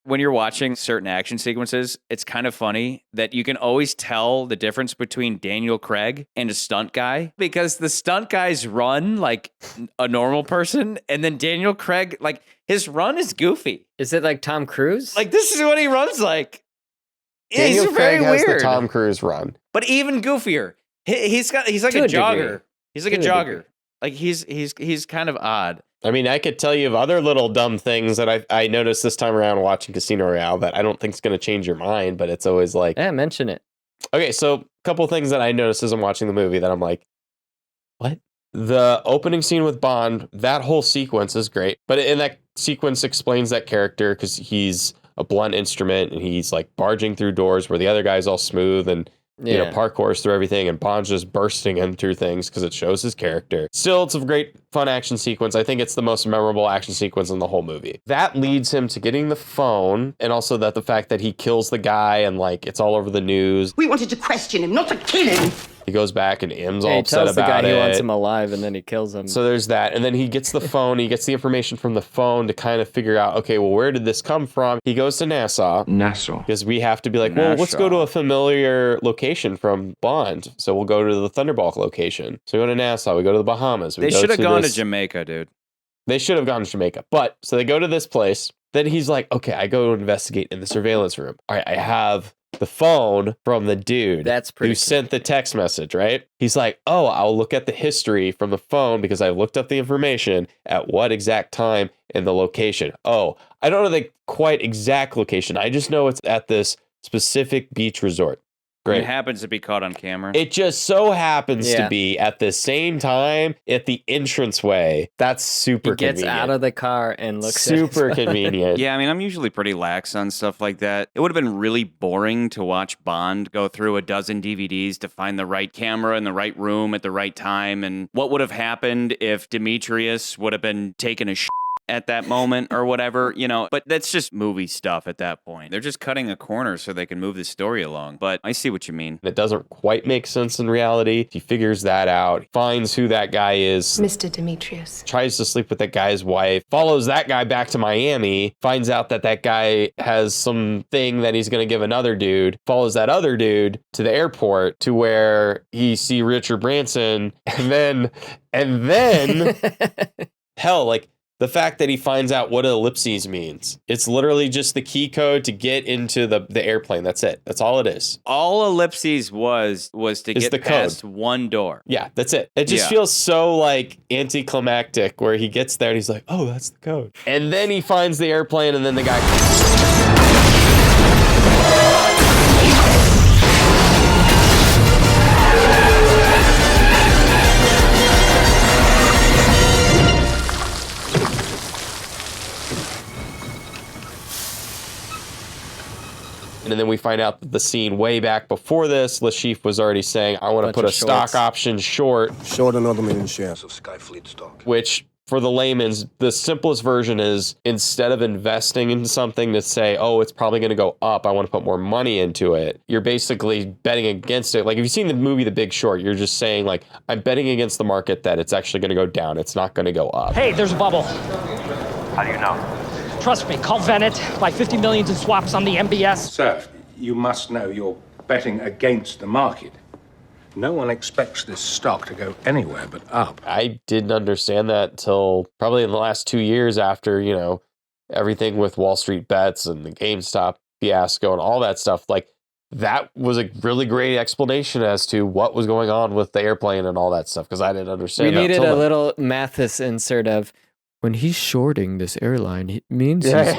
when you're watching certain action sequences, it's kind of funny that you can always tell the difference between Daniel Craig and a stunt guy because the stunt guys run like a normal person, and then Daniel Craig, like his run is goofy. Is it like Tom Cruise? Like this is what he runs like. Daniel He's Craig very has weird. the Tom Cruise run, but even goofier. He's like To a a jogger. degree. He's like a To a jogger. degree. Like he's kind of odd. I mean, I could tell you of other little dumb things that I noticed this time around watching Casino Royale that I don't think is going to change your mind, but it's always like, Yeah, mention it. okay, so a couple things that I noticed as I'm watching the movie that I'm like, what? The opening scene with Bond, that whole sequence is great, but in that sequence explains that character because he's a blunt instrument and he's like barging through doors where the other guy's all smooth and you know, parkours through everything, and Bond's just bursting in through things because it shows his character. Still, it's a great, fun action sequence. I think it's the most memorable action sequence in the whole movie. That leads him to getting the phone, and also that the fact that he kills the guy and, like, it's all over the news. We wanted to question him, not to kill him. He goes back and M's all He upset tells the about guy it. he wants him alive, and then he kills him. So there's that. And then he gets the phone. He gets the information from the phone to kind of figure out, okay, well, where did this come from? He goes to Nassau. Because we have to be like, well, let's go to a familiar location from Bond. So we'll go to the Thunderball location. So we go to Nassau. We go to the Bahamas. They should have gone to Jamaica, dude. They should have gone to Jamaica. But, so they go to this place. Then he's like, okay, I go investigate in the surveillance room. All right, I have the phone from the dude who sent the text message, right? He's like, oh, I'll look at the history from the phone because I looked up the information at what exact time and the location. Oh, I don't know the quite exact location. I just know it's at this specific beach resort. Great. It happens to be caught on camera. It just so happens to be at the same time at the entranceway. That's super convenient. He gets out of the car and looks super at it. convenient. Yeah, I mean, I'm usually pretty lax on stuff like that. It would have been really boring to watch Bond go through a dozen DVDs to find the right camera in the right room at the right time. And what would have happened if Demetrius would have been taking a at that moment or whatever, you know, but that's just movie stuff at that point. They're just cutting a corner so they can move the story along. But I see what you mean. It doesn't quite make sense in reality. He figures that out, finds who that guy is. Mr. Demetrius. Tries to sleep with that guy's wife, follows that guy back to Miami, finds out that that guy has something that he's going to give another dude, follows that other dude to the airport to where he see Richard Branson, and then hell, like, the fact that he finds out what ellipses means. It's literally just the key code to get into the airplane. That's it. That's all it is. All ellipses was to get past one door. Yeah, that's it. It just feels so like anticlimactic where he gets there and he's like, oh, that's the code. And then he finds the airplane and then the guy... And then we find out that the scene way back before this, Lashif was already saying, I want to put a stock option short. Short another million shares of Skyfleet stock. Which, for the layman's, the simplest version is, instead of investing in something to say, oh, it's probably going to go up, I want to put more money into it, you're basically betting against it. Like, if you've seen the movie The Big Short, you're just saying, like, I'm betting against the market that it's actually going to go down. It's not going to go up. Hey, there's a bubble. How do you know? Trust me, call Venet, buy 50 million in swaps on the MBS. Sir, you must know you're betting against the market. No one expects this stock to go anywhere but up. I didn't understand that till probably in the last 2 years after, you know, everything with Wall Street bets and the GameStop fiasco and all that stuff. Like, that was a really great explanation as to what was going on with the airplane and all that stuff, because I didn't understand that. We needed a little Mathis insert of, when he's shorting this airline, it means yeah.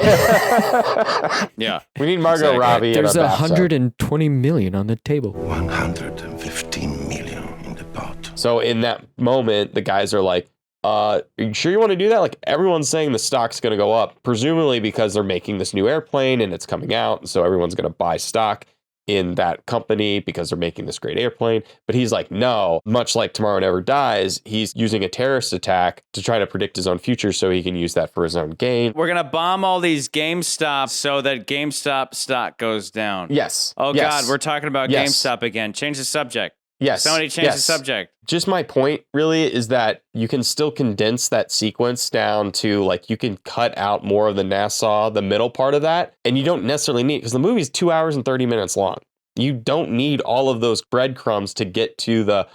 We need Margot Robbie. There's 120 million on the table. 115 million in the pot. So in that moment, the guys are like, are you sure you want to do that? Like, everyone's saying the stock's going to go up, presumably because they're making this new airplane and it's coming out. So everyone's going to buy stock in that company because they're making this great airplane. But he's like, no, much like Tomorrow Never Dies, he's using a terrorist attack to try to predict his own future so he can use that for his own gain. We're going to bomb all these GameStop so that GameStop stock goes down. Yes. Oh, yes. God, we're talking about GameStop again. Change the subject. Yes. Somebody change the subject. Just my point really is that you can still condense that sequence down to like, you can cut out more of the Nassau, the middle part of that. And you don't necessarily need, because the movie's 2 hours and 30 minutes long. You don't need all of those breadcrumbs to get to the,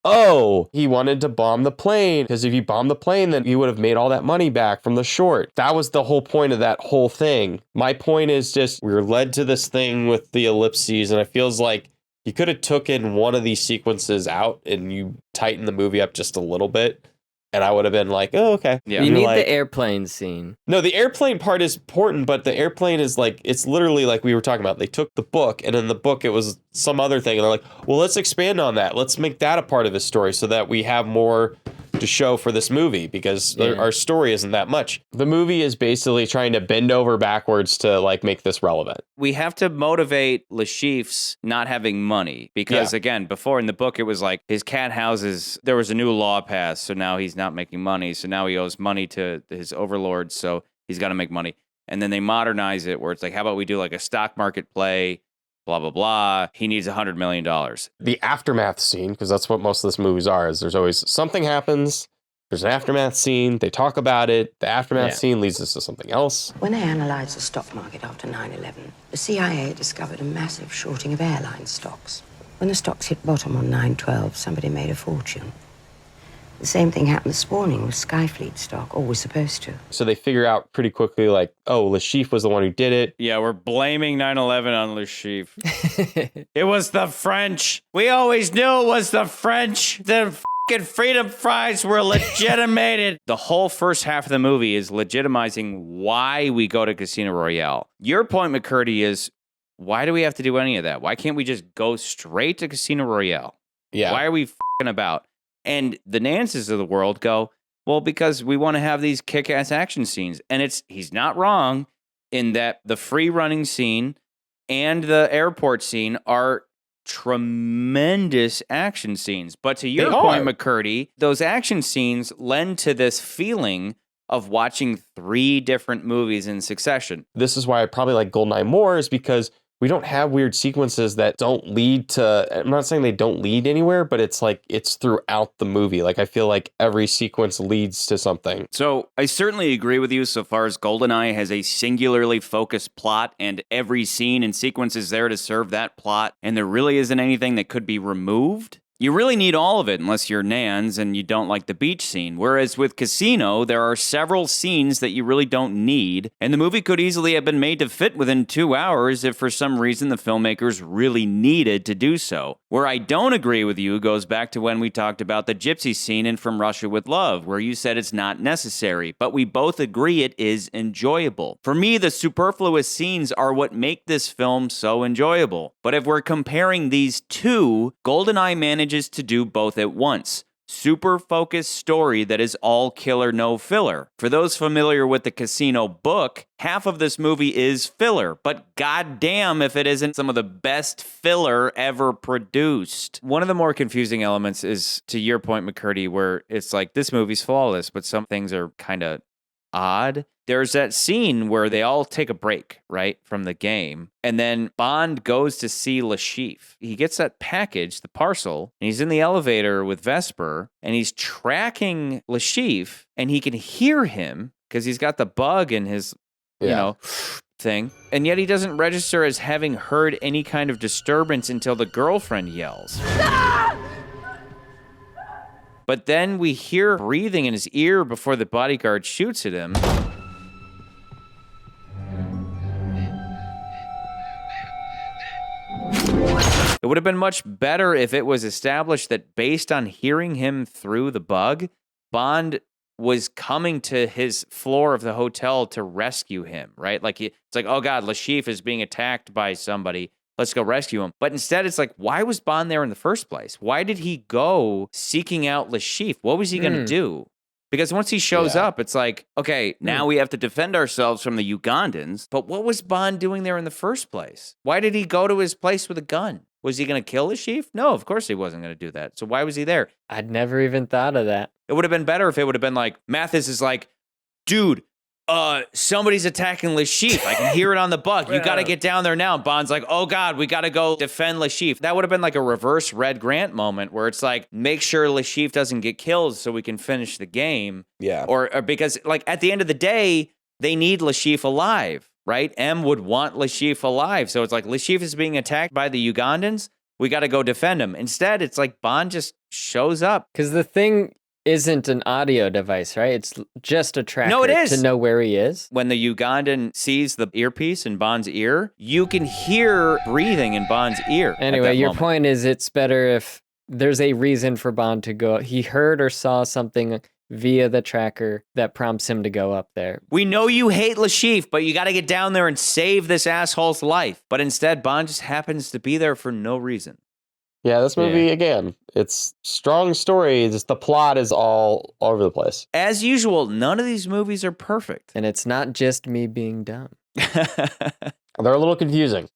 oh, he wanted to bomb the plane. Because if you bomb the plane, then you would have made all that money back from the short. That was the whole point of that whole thing. My point is just, we were led to this thing with the ellipses, and it feels like you could have taken one of these sequences out and you tighten the movie up just a little bit. And I would have been like, oh, okay. Yeah. You You're need like, the airplane scene. no, the airplane part is important, but the airplane is like, it's literally like we were talking about. They took the book, and in the book, it was some other thing. And they're like, well, let's expand on that. Let's make that a part of his story so that we have more to show for this movie, because our story isn't that much. The movie is basically trying to bend over backwards to like make this relevant. We have to motivate Lashif's not having money because, again, before in the book, it was like his cat houses, there was a new law passed, so now he's not making money. So now he owes money to his overlords, so he's got to make money. And then they modernize it where it's like, how about we do like a stock market play, blah, blah, blah. He needs $100 million. The aftermath scene, because that's what most of this movies are, is there's always something happens, there's an aftermath scene, they talk about it, the aftermath scene leads us to something else. When they analysed the stock market after 9/11, the CIA discovered a massive shorting of airline stocks. When the stocks hit bottom on 9/12, somebody made a fortune. The same thing happened this morning with Skyfleet stock, or was supposed to. So they figure out pretty quickly, like, oh, Lashif was the one who did it. Yeah, we're blaming 9/11 on Lashif. It was the French. We always knew it was the French. The fucking freedom fries were legitimated. The whole first half of the movie is legitimizing why we go to Casino Royale. Your point, McCurdy, is why do we have to do any of that? Why can't we just go straight to Casino Royale? Yeah. Why are we fucking about? And the Nances of the world go, well, because we want to have these kick-ass action scenes. And he's not wrong in that the free running scene and the airport scene are tremendous action scenes. But to your point, McCurdy, those action scenes lend to this feeling of watching 3 different movies in succession. This is why I probably like Goldeneye more, is because we don't have weird sequences that don't lead to, I'm not saying they don't lead anywhere, but it's like it's throughout the movie. Like I feel like every sequence leads to something. So I certainly agree with you so far as Goldeneye has a singularly focused plot and every scene and sequence is there to serve that plot, and there really isn't anything that could be removed. You really need all of it unless you're Nans and you don't like the beach scene. Whereas with Casino, there are several scenes that you really don't need, and the movie could easily have been made to fit within 2 hours if for some reason the filmmakers really needed to do so. Where I don't agree with you goes back to when we talked about the gypsy scene in From Russia with Love, where you said it's not necessary, but we both agree it is enjoyable. For me, the superfluous scenes are what make this film so enjoyable. But if we're comparing these two, Goldeneye manages to do both at once. Super focused story that is all killer, no filler. For those familiar with the Casino book, half of this movie is filler, but goddamn if it isn't some of the best filler ever produced. One of the more confusing elements is, to your point, McCurdy, where it's like this movie's flawless, but some things are kind of odd. There's that scene where they all take a break, right, from the game, and then Bond goes to see Lashif. He gets that package, the parcel, and he's in the elevator with Vesper, and he's tracking Lashif, and he can hear him because he's got the bug in his, you know, thing, and yet he doesn't register as having heard any kind of disturbance until the girlfriend yells. But then we hear breathing in his ear before the bodyguard shoots at him. It would have been much better if it was established that based on hearing him through the bug, Bond was coming to his floor of the hotel to rescue him, right? Like it's like, oh God, Lashif is being attacked by somebody. Let's go rescue him. But instead, it's like, why was Bond there in the first place? Why did he go seeking out Lashif? What was he going to do? Because once he shows up, it's like, okay, now we have to defend ourselves from the Ugandans. But what was Bond doing there in the first place? Why did he go to his place with a gun? Was he going to kill Lashif? No, of course he wasn't going to do that. So why was he there? I'd never even thought of that. It would have been better if it would have been like, Mathis is like, dude, somebody's attacking Lashif. I can hear it on the bug. You got to get down there now. Bond's like, oh God, we got to go defend Lashif. That would have been like a reverse Red Grant moment where it's like, make sure Lashif doesn't get killed so we can finish the game. Yeah. Or because like at the end of the day, they need Lashif alive, right? M would want Lashif alive. So it's like Lashif is being attacked by the Ugandans. We got to go defend him. Instead, it's like Bond just shows up. Because the thing isn't an audio device, right? It's just a tracker No, it is. to know where he is. When the Ugandan sees the earpiece in Bond's ear, you can hear breathing in Bond's ear. Anyway, your point is it's better if there's a reason for Bond to go. He heard or saw something via the tracker that prompts him to go up there. We know you hate Lashif, but you got to get down there and save this asshole's life. But instead, Bond just happens to be there for no reason. Yeah, this movie, again, it's strong story. Just the plot is all over the place. As usual, none of these movies are perfect. And it's not just me being dumb. They're a little confusing.